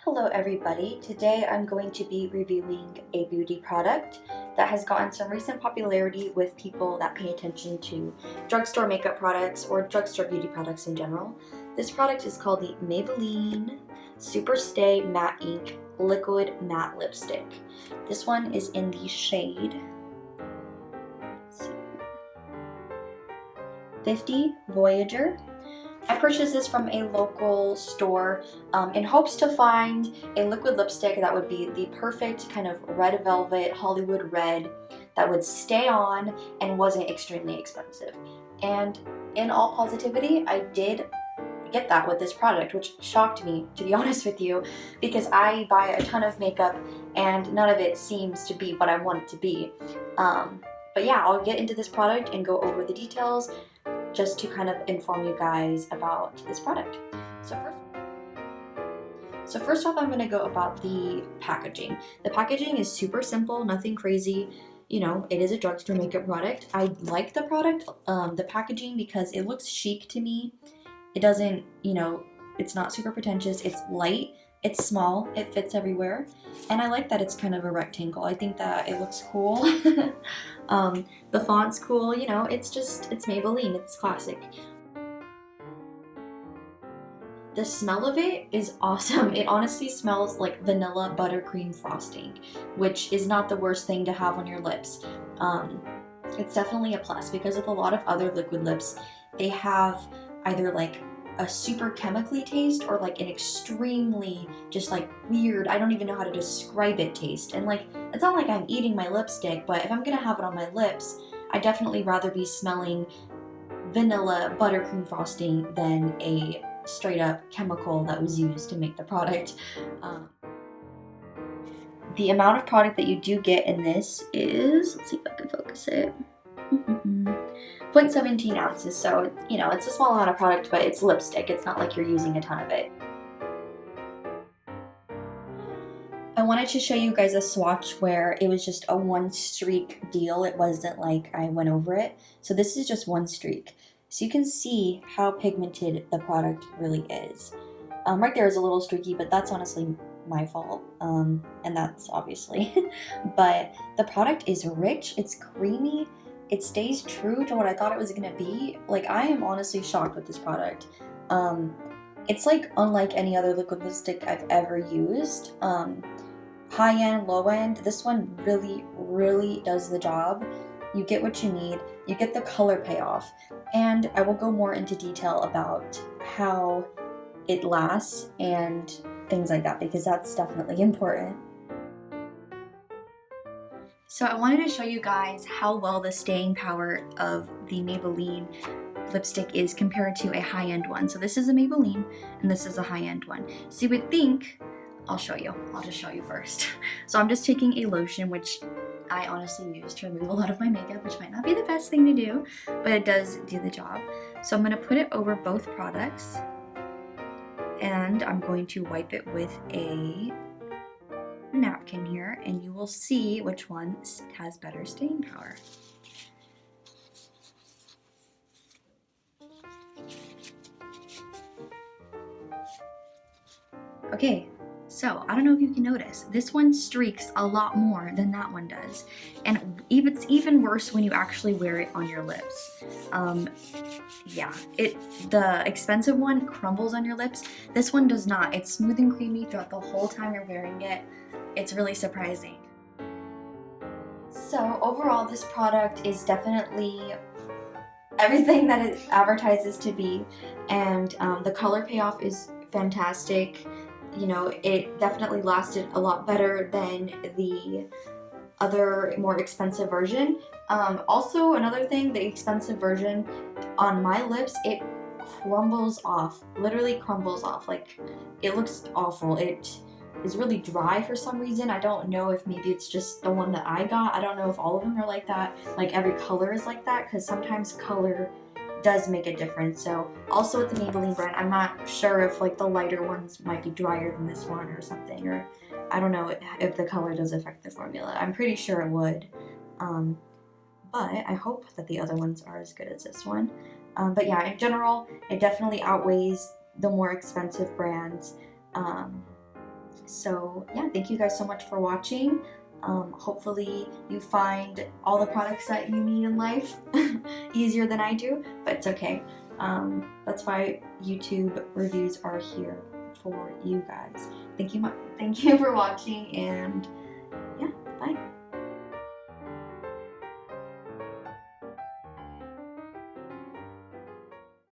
Hello everybody, today I'm going to be reviewing a beauty product that has gotten some recent popularity with people that pay attention to drugstore makeup products or drugstore beauty products in general. This product is called the Maybelline Superstay Matte Ink Liquid Matte Lipstick. This one is in the shade 50 Voyager. I purchased this from a local store in hopes to find a liquid lipstick that would be the perfect kind of red velvet Hollywood red that would stay on and wasn't extremely expensive. And in all positivity, I did get that with this product, which shocked me, to be honest with you, because I buy a ton of makeup and none of it seems to be what I want it to be. But yeah, I'll get into this product and go over the details just to kind of inform you guys about this product. So first off, I'm going to go about the packaging. The packaging is super simple, nothing crazy. You know, it is a drugstore makeup product. I like the product, the packaging, because it looks chic to me. It doesn't, it's not super pretentious. It's light, it's small, it fits everywhere. And I like that it's kind of a rectangle. I think that it looks cool. The font's cool, it's Maybelline, it's classic. The smell of it is awesome. It honestly smells like vanilla buttercream frosting, which is not the worst thing to have on your lips. It's definitely a plus because with a lot of other liquid lips, they have either like a super chemically taste or like an extremely just like weird, I don't even know how to describe it, taste. And like, it's not like I'm eating my lipstick, but if I'm gonna have it on my lips, I definitely rather be smelling vanilla buttercream frosting than a straight up chemical that was used to make the product. The amount of product that you do get in this is, let's see if I can focus it. 0.17 ounces, so it's a small amount of product, but it's lipstick. It's not like you're using a ton of it. I wanted to show you guys a swatch where it was just a one streak deal. It wasn't like I went over it. So this is just one streak. So you can see how pigmented the product really is. Right there is a little streaky, but that's honestly my fault, and that's obviously. But the product is rich, it's creamy, it stays true to what I thought it was gonna be. Like, I am honestly shocked with this product. It's like unlike any other liquid lipstick I've ever used. High end, low end, this one really does the job. You get what you need, you get the color payoff, and I will go more into detail about how it lasts and things like that, because that's definitely important. So I wanted to show you guys how well the staying power of the Maybelline lipstick is compared to a high-end one. So this is a Maybelline and this is a high-end one. So you would think, I'll just show you first. So I'm just taking a lotion, which I honestly use to remove a lot of my makeup, which might not be the best thing to do, but it does do the job. So I'm going to put it over both products and I'm going to wipe it with a napkin here, and you will see which one has better staying power. Okay, so I don't know if you can notice, this one streaks a lot more than that one does, and it's even worse when you actually wear it on your lips. Yeah, the expensive one crumbles on your lips. This one does not. It's smooth and creamy throughout the whole time you're wearing it. It's really surprising. So overall, this product is definitely everything that it advertises to be, and the color payoff is fantastic. It definitely lasted a lot better than the other more expensive version. Also, another thing, the expensive version on my lips, it crumbles off, literally crumbles off. Like, it looks awful. It is really dry for some reason. I don't know if maybe it's just the one that I got. I don't know if all of them are like that, like every color is like that, because sometimes color does make a difference. So also with the Maybelline brand, I'm not sure if like the lighter ones might be drier than this one or something, or I don't know if the color does affect the formula. I'm pretty sure it would, but I hope that the other ones are as good as this one. But yeah, in general, it definitely outweighs the more expensive brands. So yeah, thank you guys so much for watching. Hopefully you find all the products that you need in life easier than I do, but it's okay. That's why YouTube reviews are here for you guys. Thank you for watching, and